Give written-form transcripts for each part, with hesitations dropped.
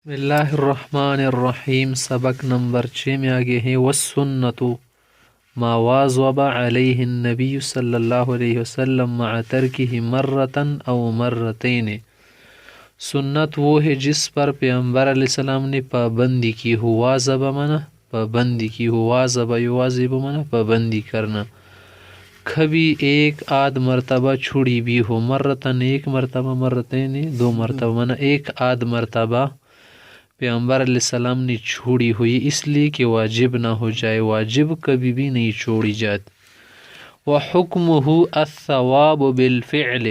بسم اللہ الرحمن الرحیم۔ سبق نمبر 6 میں آگے ہیں والسنۃ ما واظب علیہ النبی صلی اللہ علیہ وسلم مع ترکہ مرۃ او مرتین۔ سنت وہ ہے جس پر پیغمبر علیہ السلام نے پابندی کی ہو۔ واظب منا پابندی کی ہو، واظب یواظب منا پابندی کرنا، کبھی ایک آدھ مرتبہ چھوڑی بھی ہو۔ مرتن ایک مرتبہ، مرتین دو مرتبہ، منا ایک آدھ مرتبہ پیغمبر علیہ السلام نے چھوڑی ہوئی اس لیے کہ واجب نہ ہو جائے، واجب کبھی بھی نہیں چھوڑی جاتی۔ وَحُكْمُهُ الثَّوَابُ بِالْفِعْلِ،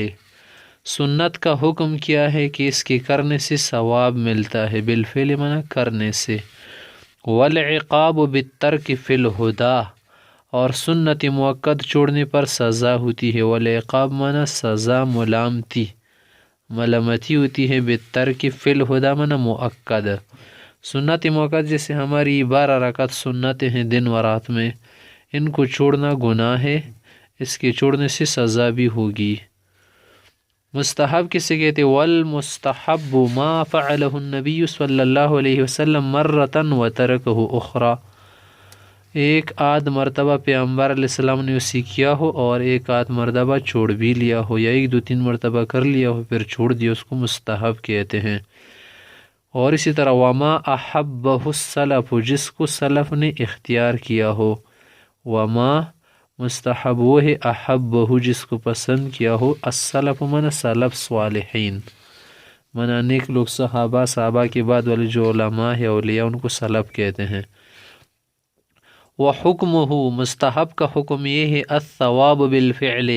سنت کا حکم کیا ہے کہ اس کے کرنے سے ثواب ملتا ہے، بالفعل منا کرنے سے۔ وَالْعِقَابُ بِالتَّرْكِ فِي الْهُدَى، اور سنت موقت چھوڑنے پر سزا ہوتی ہے۔ والعقاب منا سزا، ملامتی ہوتی ہے۔ بالترک فی الہدی منا مؤکد، سنت موقت جیسے ہماری 12 رکعت سنتیں ہیں دن و رات میں، ان کو چھوڑنا گناہ ہے، اس کے چھوڑنے سے سزا بھی ہوگی۔ مستحب کسے کہتے؟ والمستحب ما فعلہ النبی صلی اللہ علیہ وسلم مرۃ وترکہ اخرى، ایک آدھ مرتبہ پیغمبر علیہ السلام نے اسی کیا ہو اور ایک آدھ مرتبہ چھوڑ بھی لیا ہو، یا ایک دو تین مرتبہ کر لیا ہو پھر چھوڑ دیا، اس کو مستحب کہتے ہیں۔ اور اسی طرح وما احبہ السلف، جس کو سلف نے اختیار کیا ہو۔ وما مستحب وہ ہے، احبہ جس کو پسند کیا ہو، السلف منا سلف صالحین، منا نیک لوگ، صحابہ کے بعد والے جو علماء ہے اولیاء، ان کو سلف کہتے ہیں۔ وَحُكْمُهُ، مستحب کا حکم یہ ہے، الثواب بالفعل،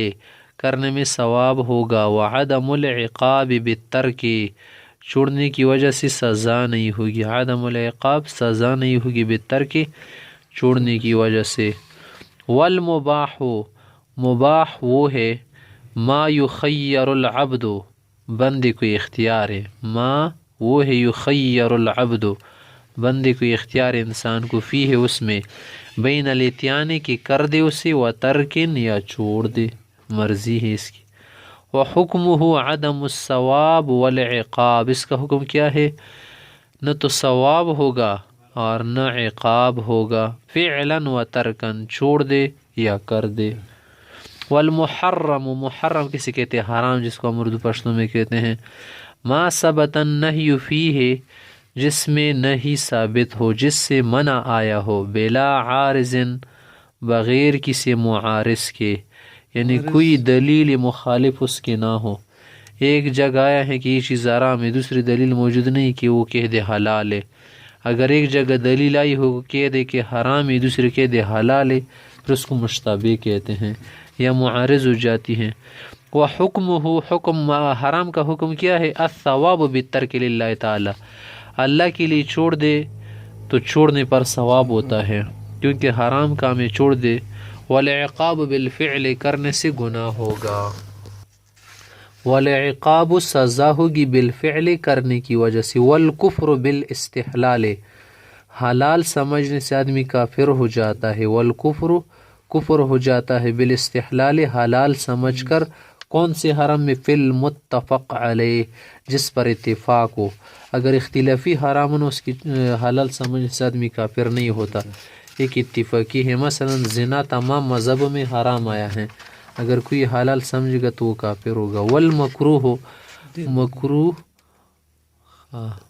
کرنے میں ثواب ہوگا۔ وعدم العقاب بالترک، چھوڑنے کی وجہ سے سزا نہیں ہوگی۔ عدم العقاب، سزا نہیں ہوگی، بالترک چھوڑنے کی وجہ سے۔ والمباح، مباح وہ ہے، ما یخیر العبد، بندے کو اختیار ہے، ما وہ ہے، یخیر العبد، بندے کو اختیار انسان کو، فی ہے اس میں، بین الاتیان کی کر دے اسے، و ترکن یا چھوڑ دے، مرضی ہے اس کی۔ وحکمہ عدم الثواب والعقاب، اس کا حکم کیا ہے؟ نہ تو ثواب ہوگا اور نہ عقاب ہوگا، فعلا و ترکن، چھوڑ دے یا کر دے۔ والمحرم، محرم کسے کہتے ہیں؟ حرام، جس کو ہم اردو پشتو میں کہتے ہیں۔ ما ثبت النہی فیہ، جس میں نہیں ثابت ہو، جس سے منع آیا ہو، بلا عارض، بغیر کسی معارض کے، یعنی کوئی دلیل مخالف اس کے نہ ہو۔ ایک جگہ آیا ہے کہ یہ چیز حرام ہے، دوسری دلیل موجود نہیں کہ وہ کہہ دے حلال ہے۔ اگر ایک جگہ دلیل آئی ہو کہہ دے کہ حرام ہے، دوسری کہہ دے حلال ہے، پھر اس کو مشتبہ کہتے ہیں یا معارض ہو جاتی ہیں۔ وحکمہ، حکم حرام کا حکم کیا ہے؟ الثواب بالترک للہ تعالی، اللہ کے لیے چھوڑ دے تو چھوڑنے پر ثواب ہوتا ہے، کیونکہ حرام کام چھوڑ دے۔ والعقاب بالفعل، کرنے سے گناہ ہوگا۔ والعقاب، سزا ہوگی، بالفعل کرنے کی وجہ سے۔ والکفر بالاستحلال، حلال سمجھنے سے آدمی کافر ہو جاتا ہے۔ والکفر، کفر ہو جاتا ہے، بالاستحلال حلال سمجھ کر۔ کون سے حرام میں؟ فی المتفق علیہ، جس پر اتفاق ہو۔ اگر اختلافی حرام ہو، اس کی حلال سمجھنے سے آدمی کافر نہیں ہوتا، ایک اتفاقی ہے۔ مثلا زنا تمام مذہبوں میں حرام آیا ہے، اگر کوئی حلال سمجھے گا تو وہ کافر ہوگا۔ والمکروہ، مکروہ